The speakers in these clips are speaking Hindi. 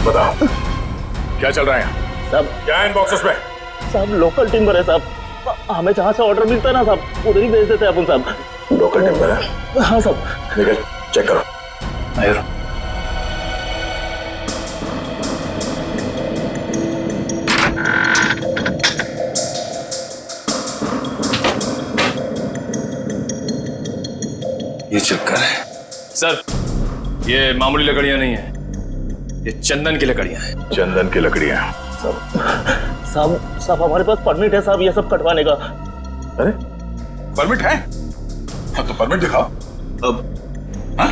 बताओ क्या चल रहा है सब क्या है इन बॉक्सेस में? सब लोकल टिम्बर है साहब। हमें जहाँ से ऑर्डर मिलता है ना साहब, उधर ही भेज देते हैं अपन साहब। लोकल टिम्बर है? हाँ साहब। निकल चेक करो। आयर ये चक्कर है सर, ये मामूली लकड़ियां नहीं है, ये चंदन की लकड़ियां हैं। चंदन की लकड़ियां? साहब हमारे पास परमिट है साहब ये सब कटवाने का। अरे परमिट है? हाँ तो परमिट दिखाओ। अब हाँ?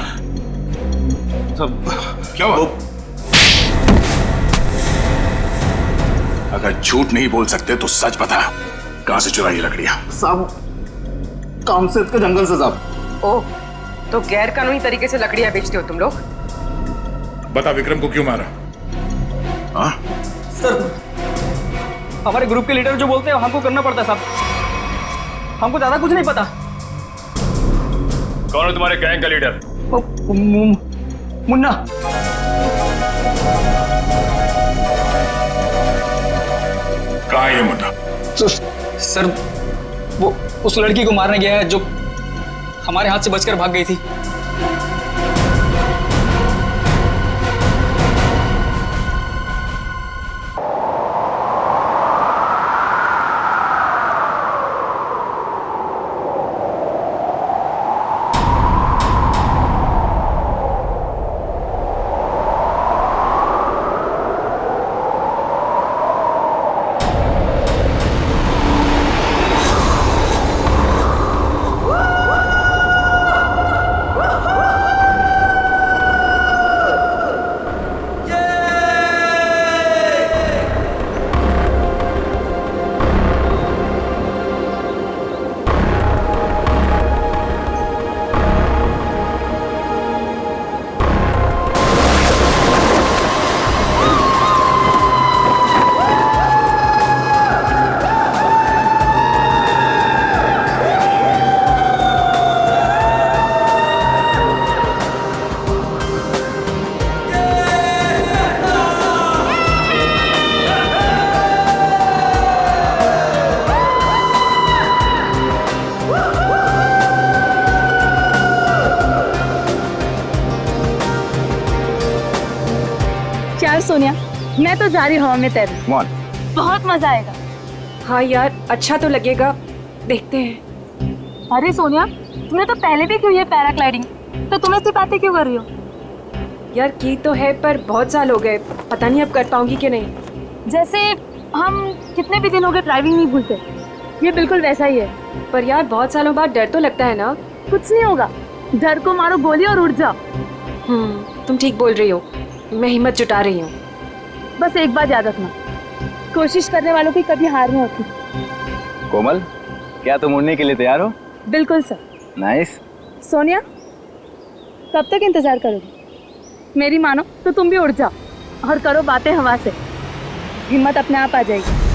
सब क्या हुआ? अगर झूठ नहीं बोल सकते तो सच बता, कहां से चुराई लकड़ियां? साहब कामसेद के जंगल से साहब। ओह, तो गैर कानूनी तरीके से लकड़ियां बेचते हो तुम लोग? बता विक्रम को क्यों मारा? हाँ? सर, हमारे ग्रुप के लीडर जो बोलते हैं हमको करना पड़ता है साहब। हमको ज्यादा कुछ नहीं पता। कौन है तुम्हारे गैंग का लीडर? मुन्ना। कहाँ है ये मुन्ना? सर, वो उस लड़की को मारने गया है जो हमारे हाथ से बचकर भाग गई थी। यार सोनिया, मैं तो जा रही हवा में तैरने। बहुत मजा आएगा। हाँ यार, अच्छा तो लगेगा, देखते हैं। अरे सोनिया, तुमने तो पहले भी की है पैराग्लाइडिंग, तो तुम ऐसी बातें क्यों कर रही हो? यार की तो है, पर बहुत साल हो गए, पता नहीं अब कर पाऊंगी कि नहीं। जैसे हम कितने भी दिन हो गए ड्राइविंग नहीं भूलते, ये बिल्कुल वैसा ही है। पर यार बहुत सालों बाद डर तो लगता है ना। कुछ नहीं होगा, डर को मारो गोली और उड़ जाओ। तुम ठीक बोल रही हो, मैं हिम्मत जुटा रही हूँ। बस एक बात याद रखना, कोशिश करने वालों की कभी हार नहीं होती। कोमल, क्या तुम उड़ने के लिए तैयार हो? बिल्कुल सर। नाइस। सोनिया, कब तक इंतजार करोगी? मेरी मानो तो तुम भी उड़ जाओ और करो बातें हवा से, हिम्मत अपने आप आ जाएगी।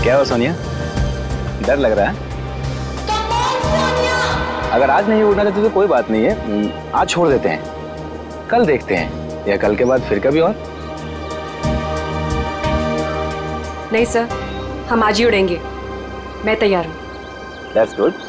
क्या हो सोनिया, डर लग रहा है? अगर आज नहीं उड़ना चाहते तो कोई बात नहीं है, आज छोड़ देते हैं, कल देखते हैं, या कल के बाद फिर कभी और। नहीं सर, हम आज ही उड़ेंगे, मैं तैयार हूँ। That's good.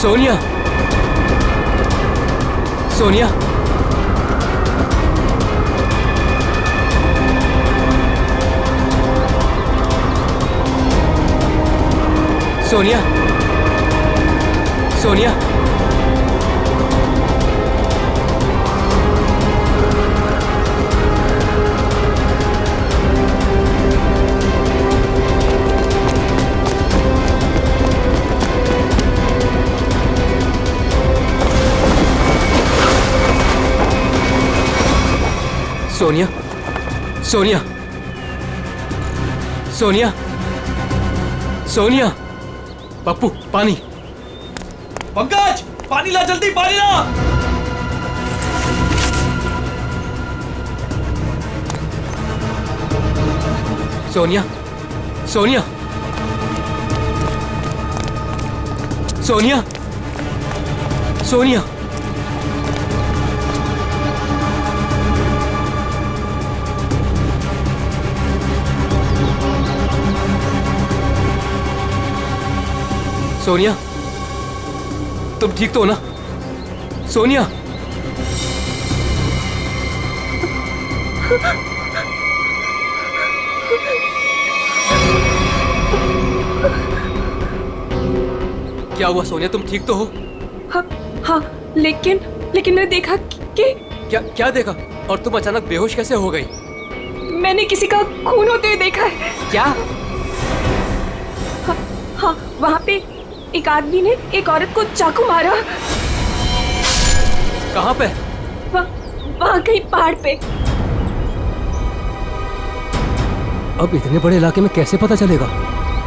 सोनिया, सोनिया, सोनिया, सोनिया, सोनिया, सोनिया, सोनिया, सोनिया, पप्पू पानी। पंकज, पानी ला, जल्दी पानी ला। सोनिया, सोनिया, सोनिया, सोनिया, सोनिया, तुम ठीक तो हो ना? सोनिया, क्या हुआ सोनिया, तुम ठीक तो हो? हाँ हाँ, लेकिन मैंने देखा कि क्या देखा? और तुम अचानक बेहोश कैसे हो गई? मैंने किसी का खून होते हुए देखा है। क्या? हाँ, वहाँ पे एक आदमी ने एक औरत को चाकू मारा। कहाँ पे? वहाँ कहीं पहाड़ पे। अब इतने बड़े इलाके में कैसे पता चलेगा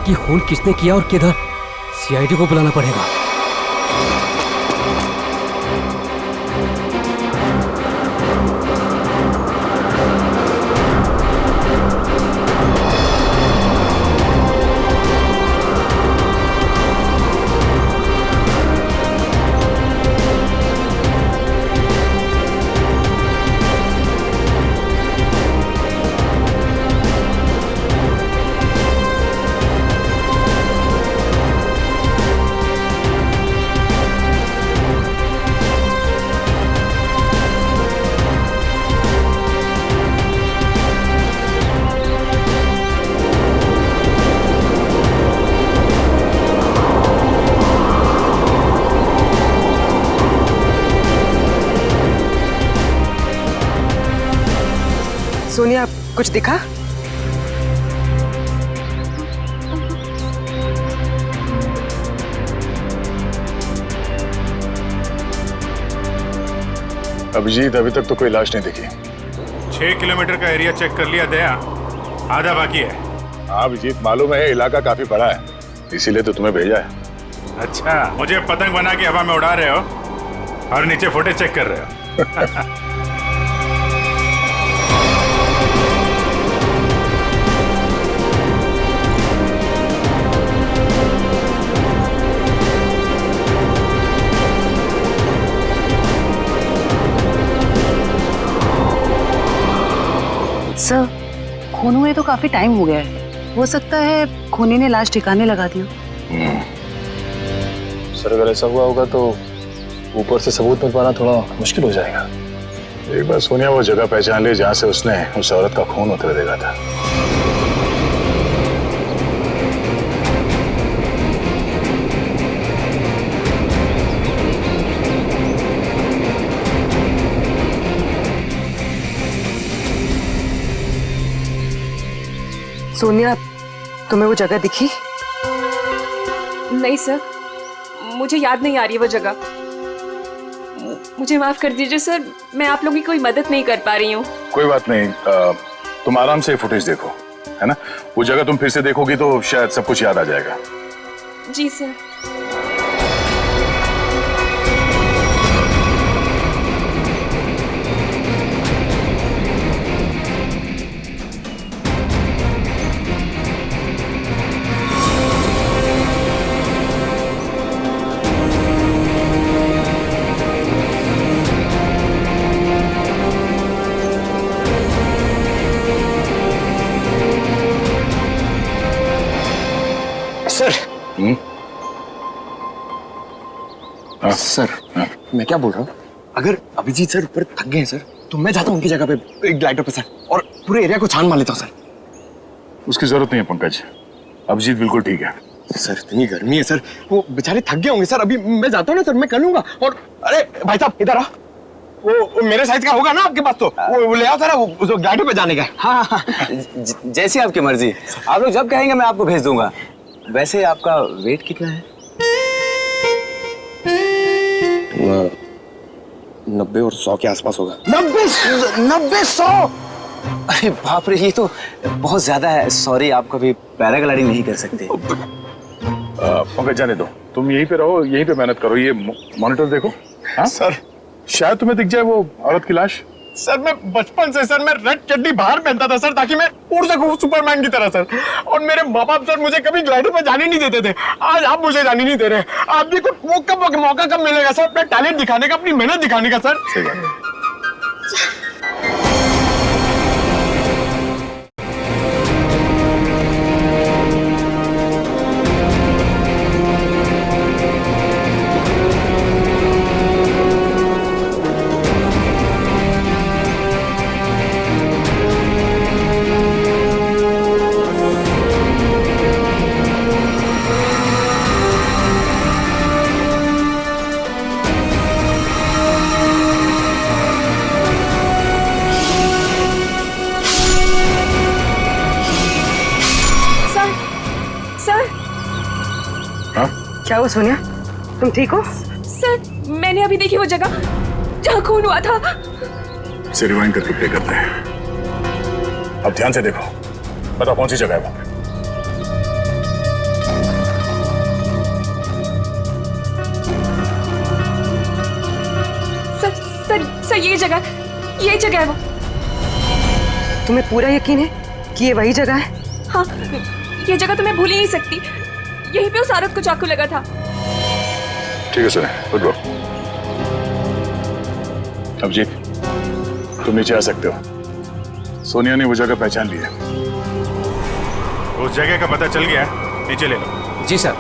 कि खून किसने किया और किधर? सीआईडी को बुलाना पड़ेगा। सोनिया, कुछ दिखा? अभिजीत, अभी तक तो कोई लाश नहीं दिखी। 6 किलोमीटर का एरिया चेक कर लिया दया, आधा बाकी है। हाँ अभिजीत, मालूम है इलाका काफी बड़ा है, इसीलिए तो तुम्हें भेजा है। अच्छा, मुझे पतंग बना के हवा में उड़ा रहे हो और नीचे फुटेज चेक कर रहे हो। सर, खून हुए तो काफी टाइम हो गया है, हो सकता है खूनी ने लाश ठिकाने लगा दिया। सर अगर ऐसा हुआ होगा तो ऊपर से सबूत मिल पाना थोड़ा मुश्किल हो जाएगा। एक बार सोनिया वो जगह पहचान ली जहाँ से उसने उस औरत का खून होते हुए देखा था। सोनिया, तुम्हें वो जगह दिखी? नहीं सर, मुझे याद नहीं आ रही वो जगह। मुझे माफ कर दीजिए सर, मैं आप लोगों की कोई मदद नहीं कर पा रही हूँ। कोई बात नहीं, तुम आराम से फुटेज देखो, है ना? वो जगह तुम फिर से देखोगी तो शायद सब कुछ याद आ जाएगा। जी सर। सर मैं क्या बोल रहा हूँ, अगर अभिजीत सर ऊपर थक गए हैं सर, तो मैं जाता हूँ उनकी जगह पे एक ग्लाइडर पे सर, और पूरे एरिया को छान मार लेता हूँ सर। उसकी जरूरत नहीं है पंकज, अभिजीत बिल्कुल ठीक है। सर इतनी गर्मी है सर, वो बेचारे थक गए होंगे सर। अभी मैं जाता हूँ ना सर, मैं कर लूंगा। और अरे भाई साहब इधर आ, वो मेरे साइज का होगा ना आपके पास, तो वो ले आओ सर, वो ग्लाइडर पे जाने का। हाँ जैसी आपकी मर्जी, आप लोग जब कहेंगे मैं आपको भेज दूंगा। वैसे आपका वेट कितना है? 90 और 100 के आसपास होगा। 90-100? अरे बाप रे, ये तो बहुत ज्यादा है। सॉरी, आप कभी पैराग्लाइडिंग नहीं कर सकते। पंकज जाने दो, तुम यहीं पे रहो, यहीं पे मेहनत करो। ये मॉनिटर देखो। हाँ सर शायद तुम्हें दिख जाए वो औरत की लाश। सर मैं बचपन से सर मैं रेड चड्डी बाहर पहनता था सर, ताकि मैं उड़ सकूं सुपरमैन की तरह सर। और मेरे माँ बाप सर मुझे कभी ग्लाइडर पे जाने नहीं देते थे। आज आप मुझे जाने नहीं दे रहे। आप भी को वो कब मौका कब मिलेगा सर अपना टैलेंट दिखाने का, अपनी मेहनत दिखाने का सर? सही बात है। क्या हुआ सोनिया, तुम ठीक हो? सर मैंने अभी देखी वो जगह जहाँ खून हुआ था। इसे रिवाइंड करके प्ले करते हैं। अब ध्यान से देखो, बताओ कौन सी जगह है वहां पे? सर ये जगह है वो। तुम्हें पूरा यकीन है कि ये वही जगह है? हाँ, ये जगह तो मैं भूल ही नहीं सकती। यहीं पे उस औरत को चाकू लगा था। ठीक है सर, गुड वर्क। अभिजीत तुम नीचे आ सकते हो। सोनिया ने वो जगह पहचान ली है। उस जगह का पता चल गया, नीचे ले लो। जी सर।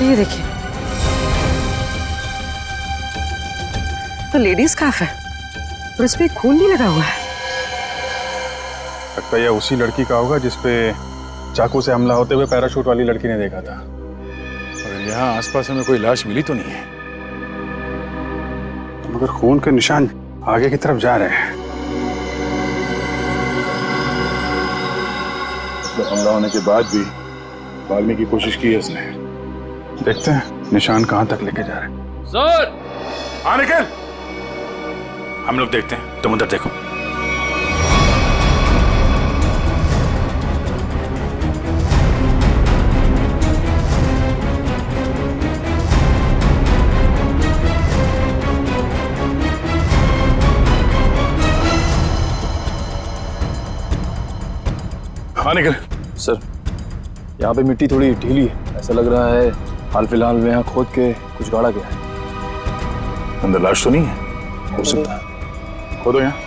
ये देखिए, तो लेडीज स्कार्फ है और उस पे खून भी लगा हुआ है। लगता है यह उसी लड़की का होगा जिसपे चाकू से हमला होते हुए पैराशूट वाली लड़की ने देखा था। और यहाँ आसपास हमें कोई लाश मिली तो नहीं है, मगर खून के निशान आगे की तरफ जा रहे हैं। मतलब हमला होने के बाद भी भागने की कोशिश की है इसने। देखते हैं निशान कहां तक लेके जा रहे हैं। सर हाँ निकल, हम लोग देखते हैं, तुम उधर देखो। हाँ निकल। सर यहाँ पे मिट्टी थोड़ी ढीली है, ऐसा लग रहा है हाल फिलहाल में यहाँ खोद के कुछ गाड़ा गया है। अंदर लाश तो नहीं है? हो सकता है। खोदो यहाँ।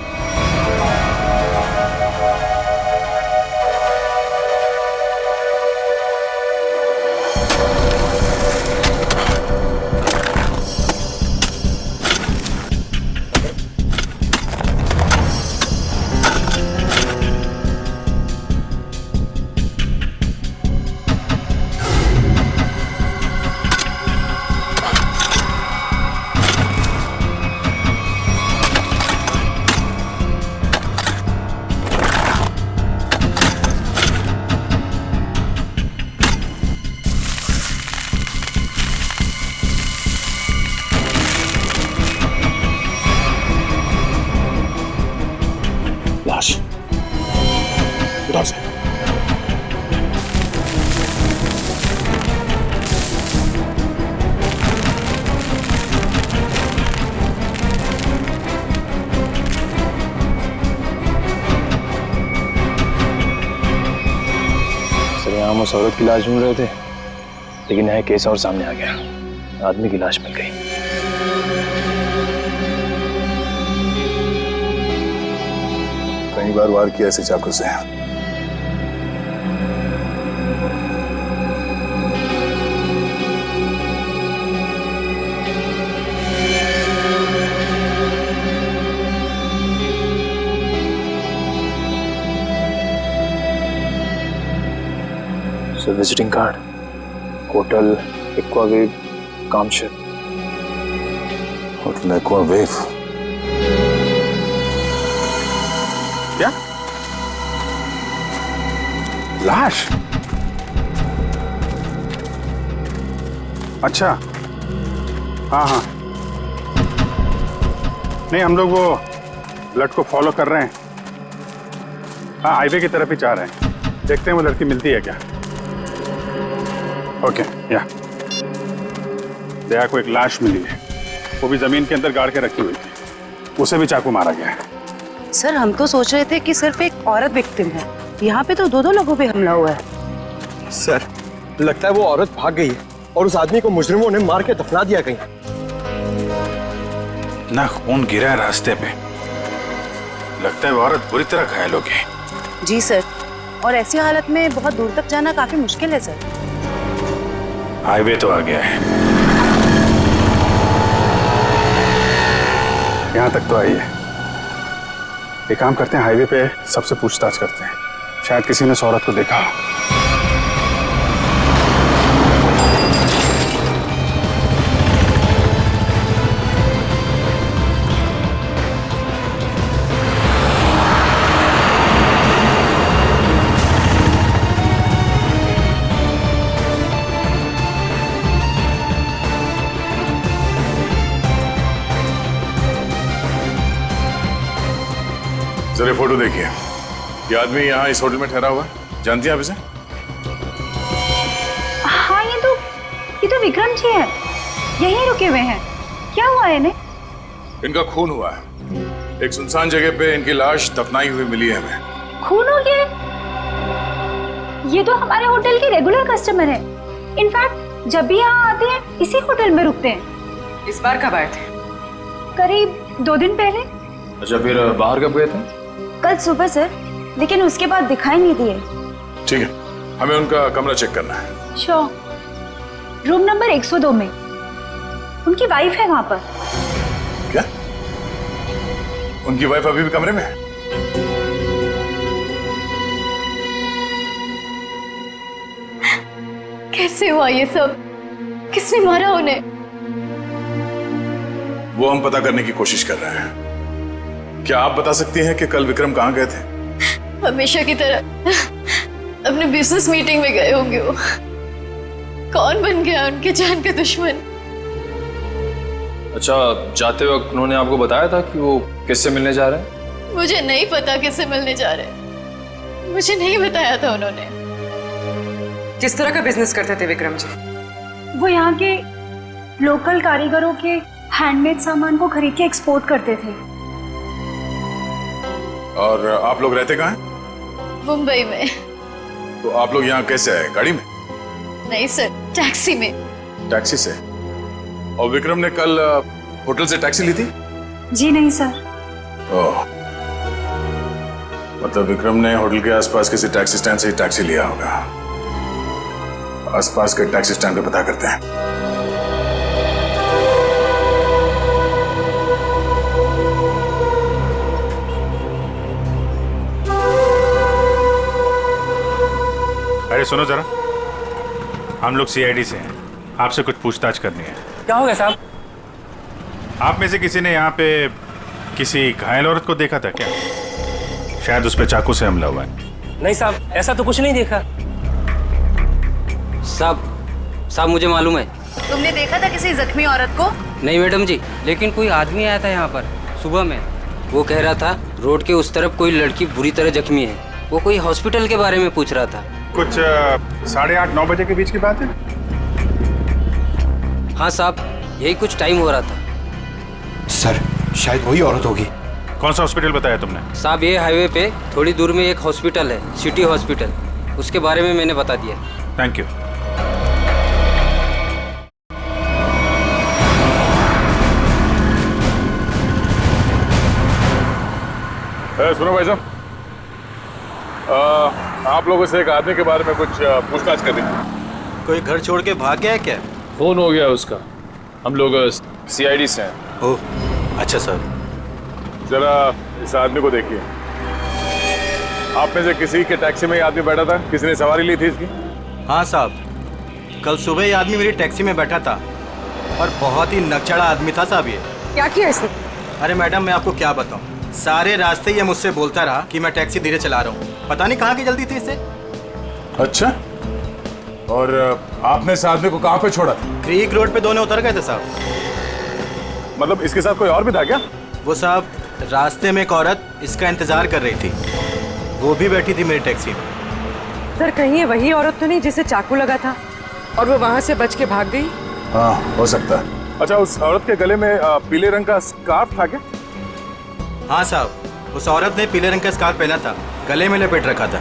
लाश उधर से। सर यहाँ हम उस औरत की लाश ढूंढ रहे थे, लेकिन यहाँ केस और सामने आ गया। आदमी की लाश मिल गई। कई बार वार किया ऐसे चाकू से। Sir visiting card, hotel Aquawave Kamshet. Hotel Aquawave. क्या? लाश? अच्छा, हाँ हाँ। नहीं, हम लोग वो ब्लड को फॉलो कर रहे हैं। हाँ, हाईवे की तरफ ही जा रहे हैं। देखते हैं वो लड़की मिलती है क्या। ओके, या दया को एक लाश मिली है, वो भी जमीन के अंदर गाड़ के रखी हुई थी। उसे भी चाकू मारा गया है। सर हम तो सोच रहे थे कि सिर्फ एक औरत विक्टिम है, यहाँ पे तो दो लोगों पे हमला हुआ है। सर लगता है वो औरत भाग गई है और उस आदमी को मुजरिमों ने मार के दफना दिया कहीं। ना खून गिरा है रास्ते पे। लगता है वो औरत बुरी तरह घायल हो गई। जी सर, और ऐसी हालत में बहुत दूर तक जाना काफी मुश्किल है सर। हाईवे तो आ गया है, यहाँ तक तो आई है। एक काम करते हैं, हाईवे पे सबसे पूछताछ करते हैं, शायद किसी ने उस औरत को देखा हो। जरा फोटो देखिए। ये आदमी यहाँ इस होटल में ठहरा हुआ है, जानती हैं आप इसे? हाँ, ये तो विक्रम जी है, यहीं रुके हुए हैं। क्या हुआ है इन्हें? इनका खून हुआ है। एक सुनसान जगह पे इनकी लाश दफनाई हुई मिली है हमें। खून हो गया? ये तो हमारे होटल के रेगुलर कस्टमर है। इनफैक्ट जब भी यहाँ आते हैं इसी होटल में रुकते हैं। इस बार कब आए थे? करीब 2 दिन पहले। अच्छा, फिर बाहर कब गए थे? कल सुबह सर, लेकिन उसके बाद दिखाई नहीं दिए। ठीक है, हमें उनका कमरा चेक करना है। श्योर। रूम नंबर 102 में उनकी वाइफ है वहां पर। क्या? उनकी वाइफ अभी भी कमरे में है? कैसे हुआ ये सब? किसने मारा उन्हें? वो हम पता करने की कोशिश कर रहे हैं। क्या आप बता सकती हैं कि कल विक्रम कहाँ गए थे? हमेशा की तरह अपने बिजनेस मीटिंग में गए होंगे वो। कौन बन गया उनके जान का दुश्मन? अच्छा, जाते वक्त उन्होंने आपको बताया था कि वो किससे मिलने जा रहे हैं? मुझे नहीं पता किससे मिलने जा रहे। मुझे नहीं बताया था उन्होंने। किस तरह का बिजनेस करते थे विक्रम जी? वो यहाँ के लोकल कारीगरों के हैंडमेड सामान को खरीद के एक्सपोर्ट करते थे। और आप लोग रहते कहाँ हैं? मुंबई में। तो आप लोग यहाँ कैसे आए? गाड़ी में? नहीं सर, टैक्सी में। टैक्सी से? और विक्रम ने कल होटल से टैक्सी ली थी? जी नहीं सर। ओह, मतलब विक्रम ने होटल के आसपास किसी टैक्सी स्टैंड से ही टैक्सी लिया होगा। आसपास के टैक्सी स्टैंड पे पता करते हैं। अरे सुनो जरा, हम लोग सीआईडी से हैं, आपसे कुछ पूछताछ करनी है। क्या हो गया साहब? आप में से किसी ने यहाँ पे किसी घायल औरत को देखा था क्या? शायद उस पे चाकू से हमला हुआ है। नहीं साहब, ऐसा तो कुछ नहीं देखा। साहब मुझे मालूम है। तुमने देखा था किसी जख्मी औरत को? नहीं मैडम जी, लेकिन कोई आदमी आया था यहाँ पर सुबह में। वो कह रहा था रोड के उस तरफ कोई लड़की बुरी तरह जख्मी है। वो कोई हॉस्पिटल के बारे में पूछ रहा था। कुछ 8:30-9 बजे के बीच की बात है। हाँ साहब, यही कुछ टाइम हो रहा था। सर शायद वही औरत होगी। कौन सा हॉस्पिटल बताया तुमने? साहब ये हाईवे पे थोड़ी दूर में एक हॉस्पिटल है, सिटी हॉस्पिटल, उसके बारे में मैंने बता दिया। Thank you. सुनो भाई साहब, आप लोगों से एक आदमी के बारे में कुछ पूछताछ करनी है। कोई घर छोड़ के भाग गया है क्या? फोन हो गया उसका। हम लोग सीआईडी से हैं। ओह अच्छा सर। जरा इस आदमी को देखिए। आप में से किसी के टैक्सी में ये आदमी बैठा था? किसी ने सवारी ली थी इसकी? हाँ साहब, कल सुबह ये आदमी मेरी टैक्सी में बैठा था और बहुत ही नकचड़ा आदमी था साहब ये। क्या किया इसने? अरे मैडम मैं आपको क्या बताऊं, सारे रास्ते ये मुझसे बोलता रहा कि मैं टैक्सी धीरे चला रहा हूँ। पता नहीं कहाँ की जल्दी थी इसे। अच्छा, और आपने इस आदमी को कहाँ पे छोड़ा था? क्रीक रोड पे दोनों उतर गए थे साहब। मतलब इसके साथ कोई और भी था क्या? वो साहब रास्ते में एक औरत इसका इंतजार कर रही थी, वो भी बैठी थी मेरी टैक्सी में। सर कहीं ये वही औरत तो नहीं जिसे चाकू लगा था और वो वहाँ से बच के भाग गई? हाँ हो सकता है। अच्छा, उस औरत के गले में पीले रंग का स्कार्फ था क्या? हाँ साहब, उस औरत ने पीले रंग का स्कार्फ पहना था, गले में लपेट रखा था।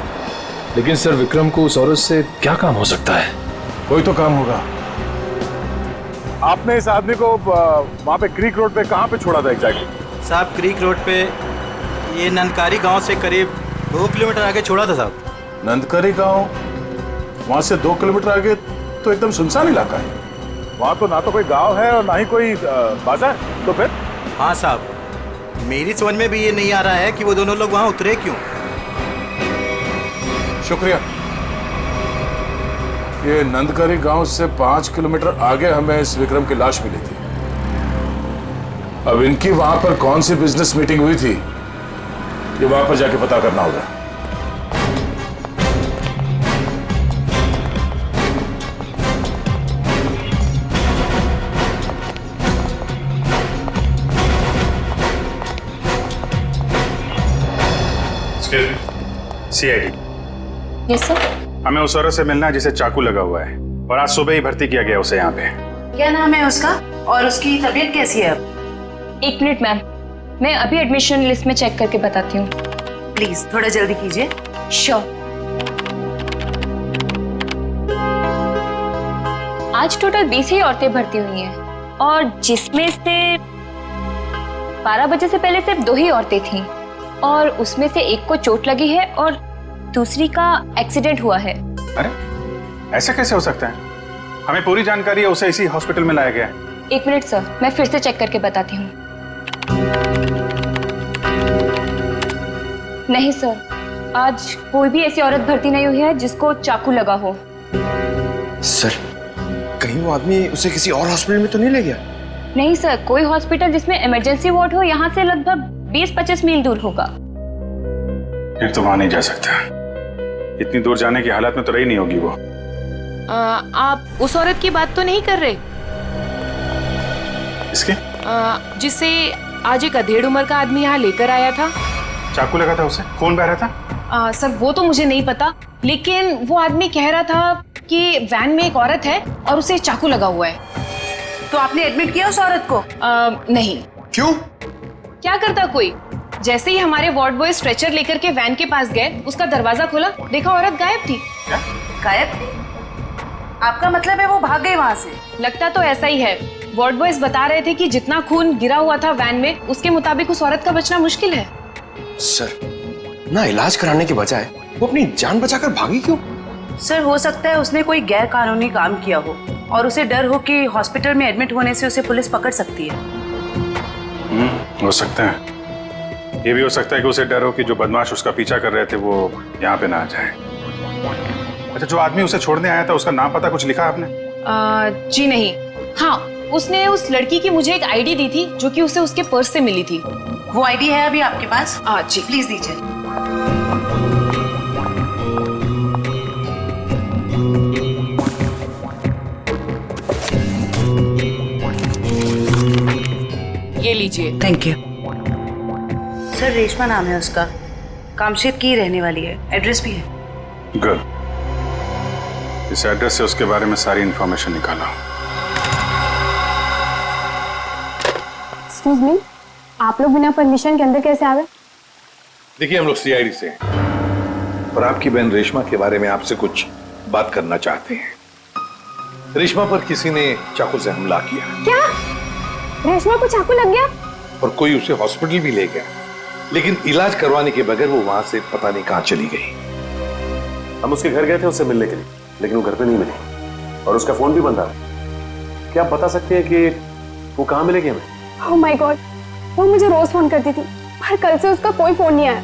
लेकिन सर विक्रम को उस औरत से क्या काम हो सकता है? कोई तो काम होगा। आपने इस आदमी को वहाँ पे क्रीक रोड पे कहाँ पे छोड़ा था एग्जैक्टली? साहब क्रीक रोड पे ये नंदकारी गांव से करीब 2 किलोमीटर आगे छोड़ा था साहब। नंदकारी गांव? वहाँ से 2 किलोमीटर आगे तो एकदम सुनसान इलाका है। वहाँ तो ना तो कोई गांव है और ना ही कोई बाजार। तो फिर? हाँ साहब, मेरी समझ में भी ये नहीं आ रहा है कि वो दोनों लोग वहाँ उतरे क्यों। शुक्रिया। ये नंदकारी गांव से 5 किलोमीटर आगे हमें इस विक्रम की लाश मिली थी। अब इनकी वहां पर कौन सी बिजनेस मीटिंग हुई थी, ये वहां पर जाके पता करना होगा। सीआईडी। Yes sir. हमें उस औरत से मिलना है जिसे चाकू लगा हुआ है, और आज सुबह ही भर्ती किया गया उसे यहाँ पे। क्या नाम है उसका और उसकी तबीयत कैसी है अब? 1 मिनट मैम, मैं अभी एडमिशन लिस्ट में चेक करके बताती हूँ। प्लीज थोड़ा जल्दी कीजिए। श्योर। आज टोटल 20 ही औरतें भर्ती हुई हैं, और जिसमें से 12 बजे से पहले सिर्फ 2 ही औरतें थीं, और उसमें से एक को चोट लगी है और दूसरी का एक्सीडेंट हुआ है। अरे ऐसा कैसे हो सकता है? हमें पूरी जानकारी है, उसे इसी हॉस्पिटल में लाया गया है। 1 मिनट सर, मैं फिर से चेक करके बताती हूँ। नहीं सर, आज कोई भी ऐसी औरत भर्ती नहीं हुई है जिसको चाकू लगा हो। सर कहीं वो आदमी उसे किसी और हॉस्पिटल में तो नहीं ले गया? नहीं सर, कोई हॉस्पिटल जिसमें इमरजेंसी वार्ड हो यहाँ से लगभग 20-25 मील दूर होगा। फिर तो वहां नहीं जा सकता। इतनी दूर जाने की हालत में तो रही नहीं होगी वो। आप उस औरत की बात तो नहीं कर रहे इसके? जिसे आज एक अधेड़ उम्र का आदमी यहाँ लेकर आया था? चाकू लगा था उसे, खून बह रहा था। सर वो तो मुझे नहीं पता, लेकिन वो आदमी कह रहा था कि वैन में एक औरत है और उसे चाकू लगा हुआ है। तो आपने एडमिट किया उस औरत को? नहीं। क्यों? क्या करता कोई? जैसे ही हमारे वार्ड बॉय स्ट्रेचर लेकर के वैन के पास गए, उसका दरवाजा खोला, देखा औरत गायब थी। क्या? गायब? आपका मतलब है वो भाग गई वहाँ से? लगता तो ऐसा ही है। वार्ड बॉयज बता रहे थे कि जितना खून गिरा हुआ था वैन में, उसके मुताबिक उस औरत का बचना मुश्किल है। सर, ना इलाज कराने के बजाय वो अपनी जान बचाकर भागी क्यों? सर, हो सकता है उसने कोई गैर कानूनी काम किया हो और उसे डर हो कि हॉस्पिटल में एडमिट होने से उसे पुलिस पकड़ सकती है। हो सकता है। ये भी हो सकता है कि उसे डर हो कि जो बदमाश उसका पीछा कर रहे थे वो यहाँ पे ना आ जाए। अच्छा, जो आदमी उसे छोड़ने आया था उसका नाम पता कुछ लिखा आपने? जी नहीं। हाँ, उसने उस लड़की की मुझे एक आईडी दी थी जो कि उसे उसके पर्स से मिली थी। वो आईडी है अभी आपके पास? जी प्लीज दीजिए। ये लीजिए। Thank you. सर, रेशमा नाम है उसका, कामशेद की रहने वाली है, एड्रेस भी है। गुड। इस एड्रेस से उसके बारे में सारी इंफॉर्मेशन निकाला। एक्सक्यूज मी, आप लोग बिना परमिशन के अंदर कैसे आ गए? देखिए, हम लोग सीआईडी से हैं और आपकी बहन रेशमा के बारे में आपसे कुछ बात करना चाहते हैं। रेशमा पर किसी ने चाकू से हमला किया। क्या? रेशमा को चाकू लग गया? और कोई उसे हॉस्पिटल भी ले गया, लेकिन इलाज करवाने के बगैर वो वहां से पता नहीं कहां चली गई। हम उसके घर गए थे उससे मिलने के लिए, लेकिन वो घर पे नहीं मिली और उसका फोन भी बंद था। क्या आप बता सकते हैं कि वो कहाँ मिलेगी हमें? ओह माय गॉड, वो मुझे रोज फोन करती थी, पर कल से उसका कोई फोन नहीं आया।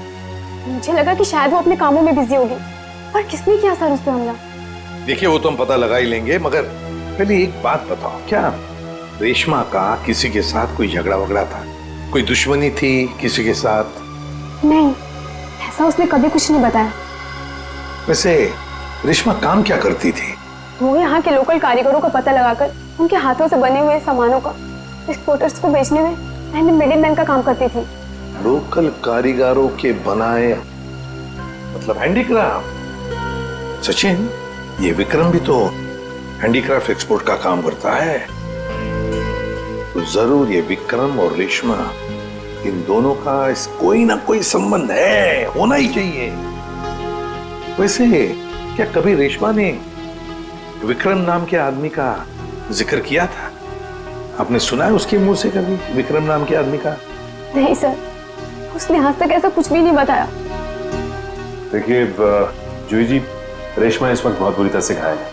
मुझे लगा कि शायद वो अपने कामों में बिजी होगी। पर किसने किया सर उस पे हमला? देखिए, वो तो हम पता लगा ही लेंगे, मगर पहले एक बात बताओ, क्या रेशमा का किसी के साथ कोई झगड़ा वगड़ा था? कोई दुश्मनी थी किसी के साथ? नहीं, ऐसा उसने कभी कुछ नहीं बताया। वैसे रेशमा काम क्या करती थी? वो यहाँ के लोकल कारीगरों का पता लगाकर उनके हाथों से बने हुए सामानों का एक्सपोर्टर्स को बेचने में मिडिल मैन का काम करती थी। लोकल कारीगरों के बनाए, मतलब हैंडीक्राफ्ट? सचिन, ये विक्रम भी तो हैंडीक्राफ्ट एक्सपोर्ट का काम करता है, तो जरूर ये विक्रम और रेशमा, इन दोनों का कोई ना कोई संबंध है, होना ही चाहिए। वैसे क्या कभी रेशमा ने विक्रम नाम के आदमी का जिक्र किया था? आपने सुना है उसके मुंह से कभी विक्रम नाम के आदमी का? नहीं सर, उसने आज तक ऐसा कुछ भी नहीं बताया। देखिए जूही जी, रेशमा इस वक्त बहुत बुरी तरह से घायल है।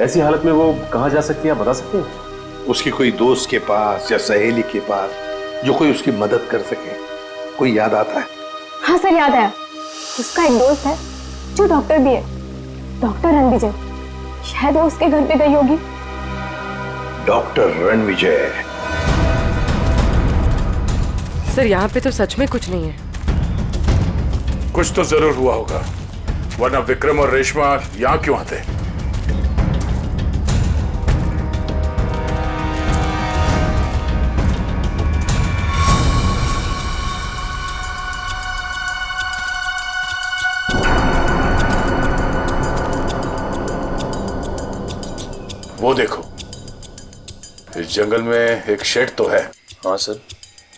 ऐसी हालत में वो कहाँ जा सकती है, आप बता सकते हैं? उसकी कोई दोस्त के पास या सहेली के पास जो कोई उसकी मदद कर सके, कोई याद आता है? हाँ सर, याद आया। उसका एक दोस्त है जो डॉक्टर भी है, डॉक्टर रणविजय। शायद वो उसके घर पे गई होगी। डॉक्टर रणविजय? सर, यहाँ पे तो सच में कुछ नहीं है। कुछ तो जरूर हुआ होगा, वरना विक्रम और रेशमा यहाँ क्यों आते? वो देखो, इस जंगल में एक शेड तो है। हाँ सर,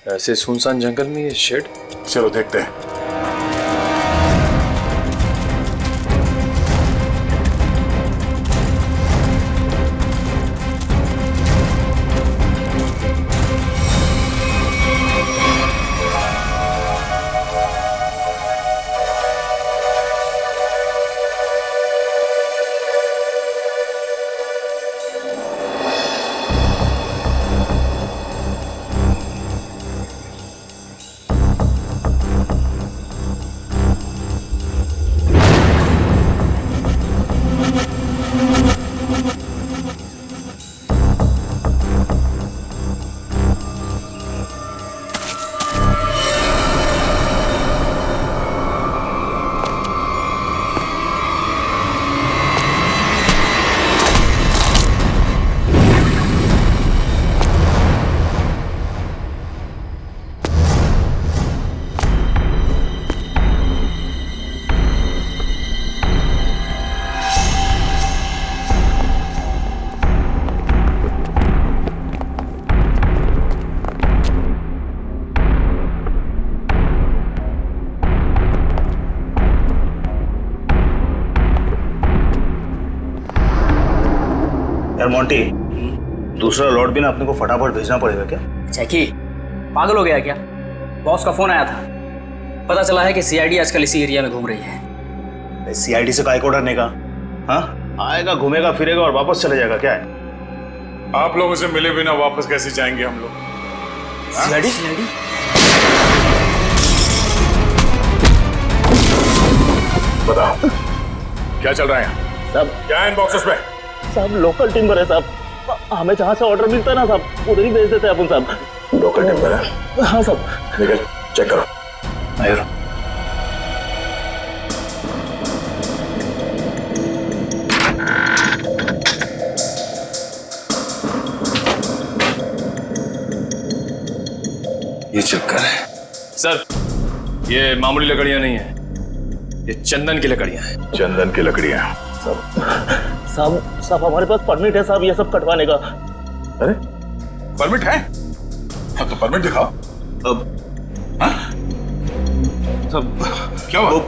ऐसे सुनसान जंगल में ये शेड? चलो देखते हैं। यार मोंटी, दूसरा लॉट भी ना अपने को फटाफट भेजना पड़ेगा क्या? जैकी पागल हो गया क्या? बॉस का फोन आया था, पता चला है कि सीआईडी आजकल इसी एरिया में घूम रही है। सीआईडी से काय को डरने का? हाँ, आएगा घूमेगा फिरेगा और वापस चले जाएगा, क्या है? आप लोगों से मिले बिना वापस कैसे जाएंगे हम लोग? सीआईडी? बताओ क्या चल रहा है यहाँ? सब क्या है इन बॉक्सेस में? सब लोकल टिम्बर है साहब, हमें जहाँ से ऑर्डर मिलता है ना साहब, उधर ही भेज देते हैं अपन साहब। लोकल टिम्बर है? हाँ साहब। निकल चेक करो। आयो। ये चक्कर है सर, ये मामूली लकड़ियां नहीं है, ये चंदन की लकड़ियां हैं। चंदन की लकड़ियां? साहब हमारे पास परमिट है साहब ये सब कटवाने का। अरे परमिट है? हाँ तो परमिट दिखाओ। अब हाँ? सब क्या हुआ?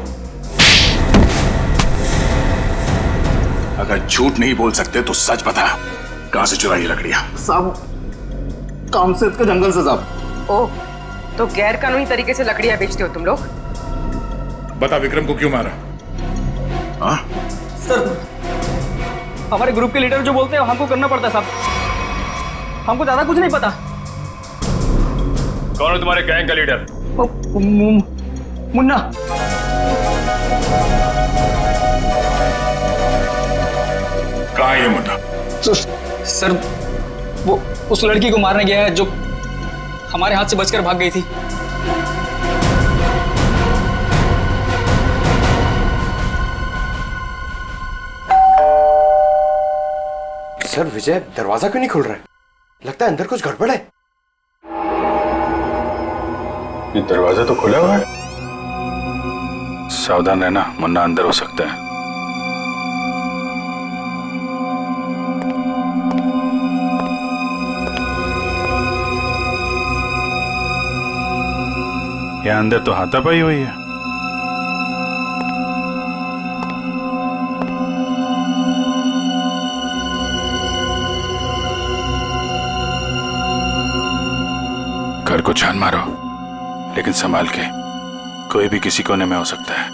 अगर झूठ नहीं बोल सकते तो सच बता, कहां से चुराई लकड़ियां? साहब कामसेद के जंगल से साहब। ओह, तो गैर कानूनी तरीके से लकड़ियां बेचते हो तुम लोग? बता विक्रम को क्यों मारा? हाँ? सर हमारे ग्रुप के लीडर जो बोलते हैं हमको करना पड़ता है साहब, हमको ज्यादा कुछ नहीं पता। कौन है तुम्हारे गैंग का लीडर? मुन्ना। कहाँ है ये मुन्ना? सर वो उस लड़की को मारने गया है जो हमारे हाथ से बचकर भाग गई थी। सर विजय दरवाजा क्यों नहीं खुल रहा है? लगता है अंदर कुछ गड़बड़ है। ये दरवाजा तो खुला हुआ है। सावधान रहना, मुन्ना अंदर हो सकता है। यहाँ अंदर तो हाथापाई हुई है। घर को छान मारो, लेकिन संभाल के, कोई भी किसी कोने में हो सकता है।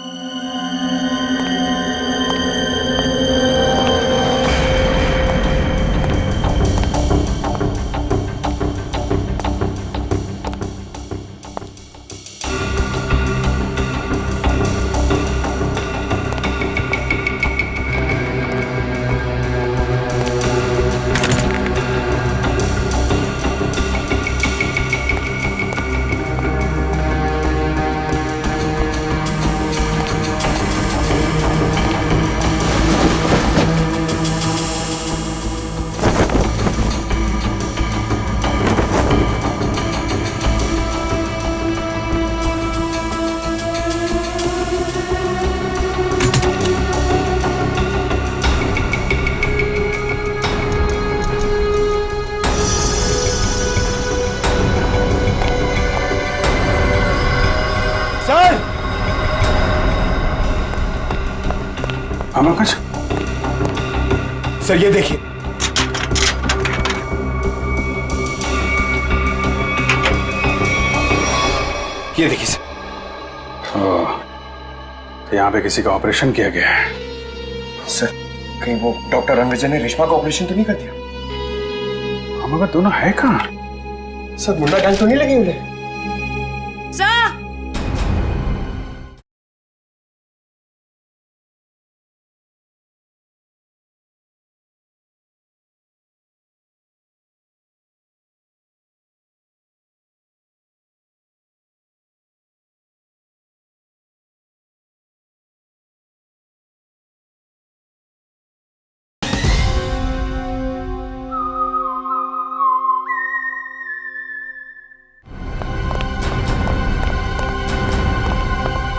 कुछ सर ये देखिए, ये देखिए सर। तो यहाँ पे किसी का ऑपरेशन किया गया है। सर कहीं वो डॉक्टर रणविजय ने रेशमा का ऑपरेशन तो नहीं कर दिया? हम अगर दोनों है कहाँ? सर मुन्ना गैंग तो नहीं लगी उन्हें?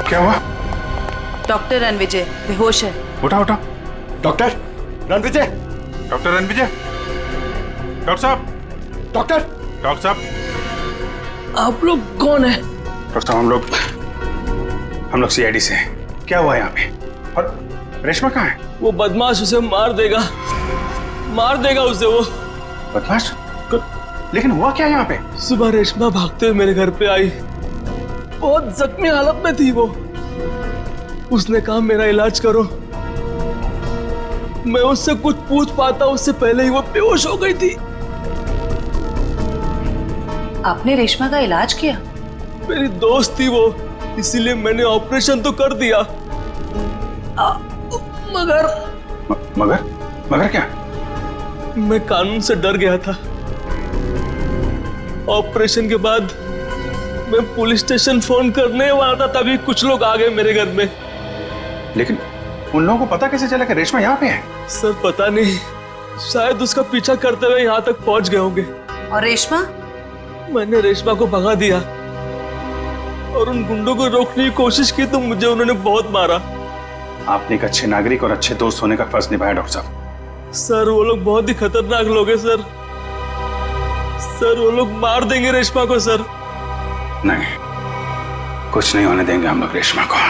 क्या हुआ? डॉक्टर रणविजय बेहोश है। उठा उठा। Doctor Ranvijay, doctor Ranvijay, doctor साहब, डॉक्टर साहब। आप लोग कौन है? डॉक्टर साहब हम लोग सीआईडी से हैं। क्या हुआ यहाँ पे? और रेशमा कहाँ है? वो बदमाश उसे मार देगा, मार देगा उसे वो। बदमाश? लेकिन हुआ क्या यहाँ पे? सुबह रेशमा भागते हुए मेरे घर पे आई, बहुत जख्मी हालत में थी वो। उसने कहा मेरा इलाज करो। मैं उससे कुछ पूछ पाता उससे पहले ही वो बेहोश हो गई थी। आपने रेशमा का इलाज किया? मेरी दोस्त थी वो, इसीलिए मैंने ऑपरेशन तो कर दिया। मगर मगर क्या? मैं कानून से डर गया था। ऑपरेशन के बाद मैं पुलिस स्टेशन फोन करने वाला था, तभी कुछ लोग आ गए मेरे घर में। लेकिन उन लोगों को पता कैसे चला कि रेशमा यहाँ पे है? सर पता नहीं, शायद उसका पीछा करते हुए यहाँ तक पहुंच गए होंगे। और रेशमा? मैंने रेशमा को भगा दिया और उन गुंडों को रोकने की कोशिश की तो मुझे उन्होंने बहुत मारा। आपने एक अच्छे नागरिक और अच्छे दोस्त होने का फर्ज निभाया डॉक्टर साहब। सर वो लोग बहुत ही खतरनाक लोग हैं सर। सर वो लोग मार देंगे रेशमा को सर। नहीं, कुछ नहीं होने देंगे हम लोग रेशमा को।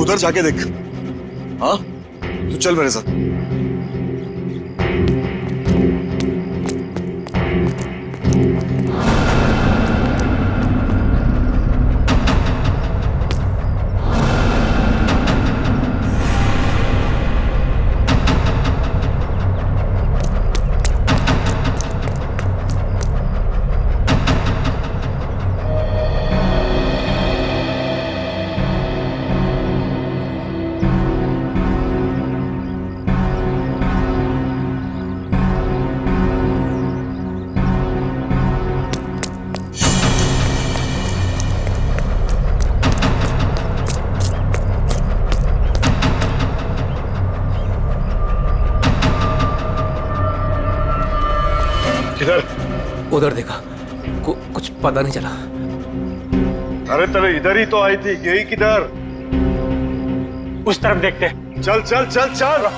उधर जाके देख। हाँ, तू चल मेरे साथ। उधर देखा, कुछ पता नहीं चला। अरे तेरे इधर ही तो आई थी, गई किधर? उस तरफ देखते। चल चल चल चल।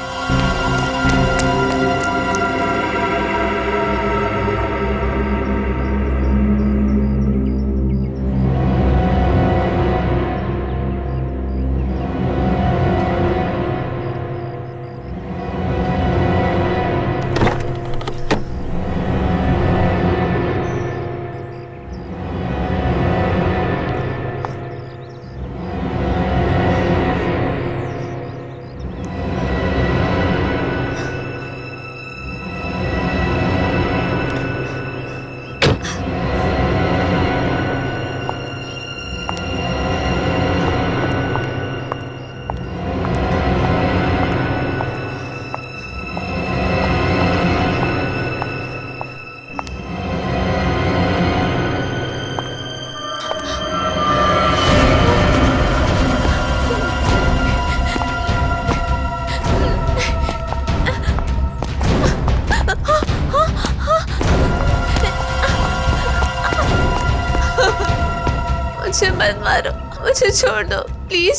मुझे मत मारो, मुझे छोड़ दो प्लीज।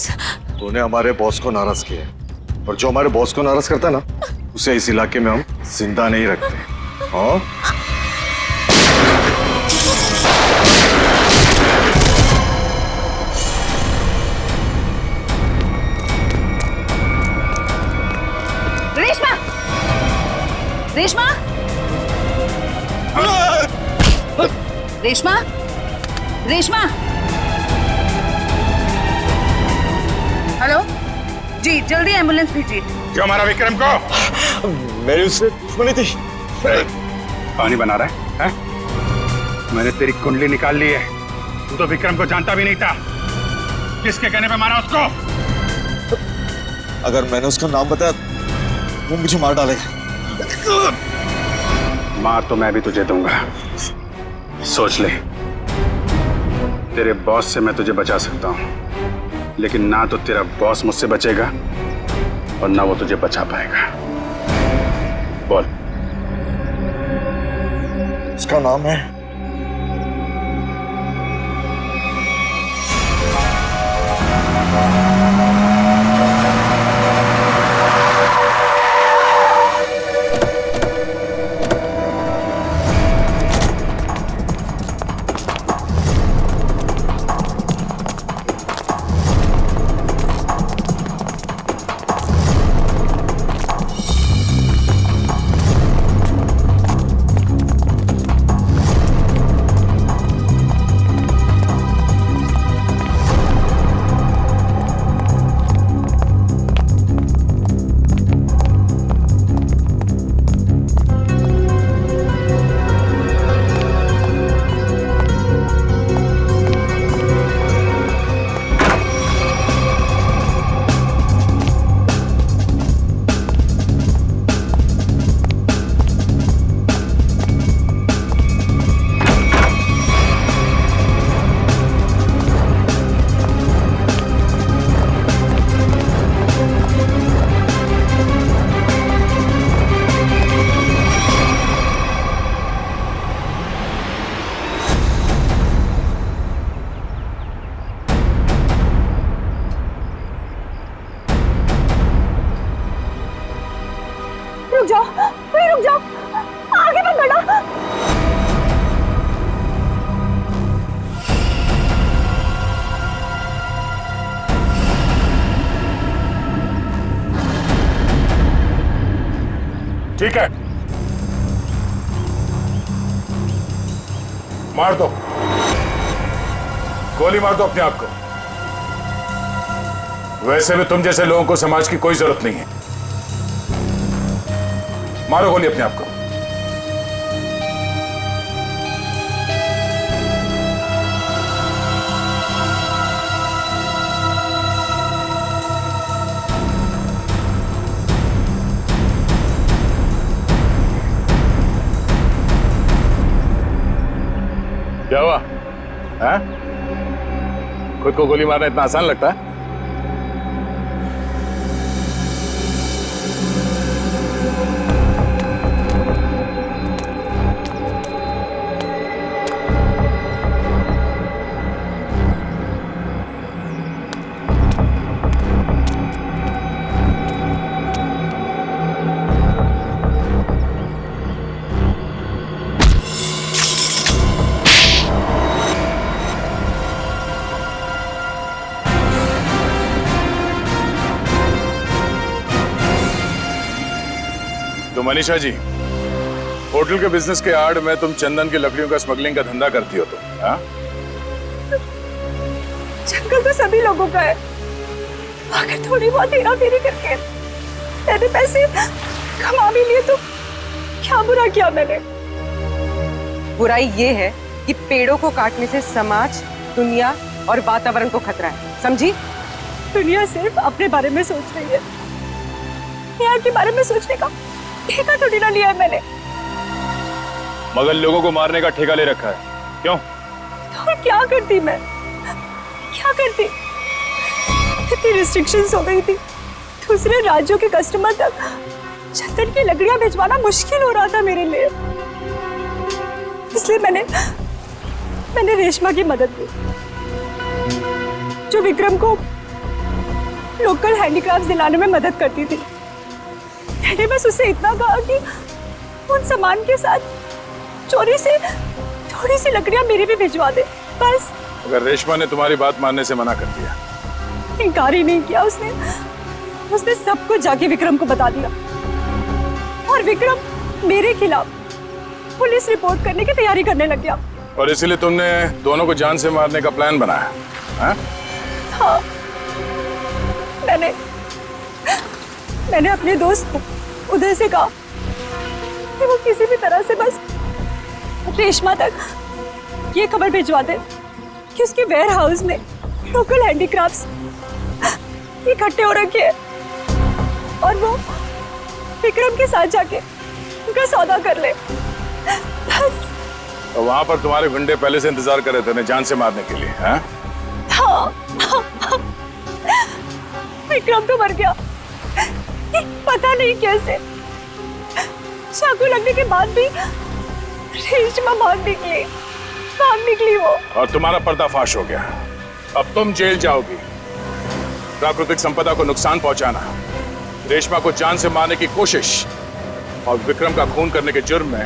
तूने हमारे बॉस को नाराज किया है, और जो हमारे बॉस को नाराज करता है ना, उसे इस इलाके में हम जिंदा नहीं रखते। हाँ? रेशमा! रेशमा! रेशमा! रेशमा! हेलो जी, जल्दी एम्बुलेंस भेजिए। जो हमारा विक्रम को मेरी उससे दुश्मनी थी। पानी बना रहा है? मैंने तेरी कुंडली निकाल ली है। तू तो विक्रम को जानता भी नहीं था। किसके कहने पे मारा उसको? अगर मैंने उसका नाम बताया वो मुझे मार डालेगा। मार तो मैं भी तुझे दूंगा, सोच ले। तेरे बॉस से मैं तुझे बचा सकता हूं, लेकिन ना तो तेरा बॉस मुझसे बचेगा और ना वो तुझे बचा पाएगा। बोल। उसका नाम है रुक जाओ, आगे मत बढ़ो। ठीक है, मार दो, गोली मार दो अपने आप को। वैसे भी तुम जैसे लोगों को समाज की कोई जरूरत नहीं है। मारो गोली अपने आप को। क्या हुआ? हैं? खुद को गोली मारना इतना आसान लगता है? तो मनीषा जी, होटल के बिजनेस के आड़ में तुम चंदन की लकड़ियों का स्मगलिंग का धंधा करती हो तुम, हाँ? जंगल तो सभी लोगों का है। अगर थोड़ी बहुत हेरा फेरी करके मैंने पैसे कमा भी लिए तो क्या बुरा किया मैंने? बुराई ये है कि पेड़ों को काटने से समाज, दुनिया और वातावरण को खतरा है, समझी? दुनिया सिर्फ अपने बारे में सोच रही है, यहाँ के बारे में सोचने का ठेका थोड़ी ना लिया है मैंने। मगर लोगों को मारने का ठेका ले रखा है, क्यों? तो क्या करती मैं? क्या करती? इतनी रिस्ट्रिक्शंस हो गई थी, दूसरे राज्यों के कस्टमर तक चंदन की लकड़ियां भिजवाना मुश्किल हो रहा था मेरे लिए। इसलिए मैंने रेशमा की मदद ली, जो विक्रम को लोकल हैंडीक्राफ्ट दिलाने में मदद करती थी। मैंने बस उससे इतना कहा कि उन सामान के साथ चोरी से थोड़ी सी लकड़ियां मेरी भी भिजवा दे, बस। अगर रेशमा ने तुम्हारी बात मानने से मना कर दिया? इनकार ही नहीं किया उसने सब कुछ जाके विक्रम को बता दिया और विक्रम मेरे खिलाफ पुलिस रिपोर्ट करने की तैयारी करने लग गया। और इसीलिए तुमने दोनों को जान से मारने का प्लान बनाया, हाँ? हाँ, मैंने अपने दोस्त उदय से कहा कि वो किसी भी तरह से बस रेशमा तक ये खबर भिजवा दे कि उसके वेयर हाउस में लोकल हैंडीक्राफ्ट्स इकट्ठे हो रखे हैं और वो विक्रम के साथ जाके उनका सौदा कर ले। बस। तो वहां पर तुम्हारे गुंडे पहले से इंतजार कर रहे थे उन्हें जान से मारने के लिए, हैं? हाँ। विक्रम तो मर गया, पता नहीं कैसे। चाकू लगने के बाद भी रेशमा भाग निकली वो। और तुम्हारा पर्दाफाश हो गया। अब तुम जेल जाओगी। प्राकृतिक संपदा को नुकसान पहुंचाना, रेशमा को जान से मारने की कोशिश और विक्रम का खून करने के जुर्म में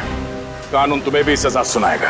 कानून तुम्हें भी सजा सुनाएगा।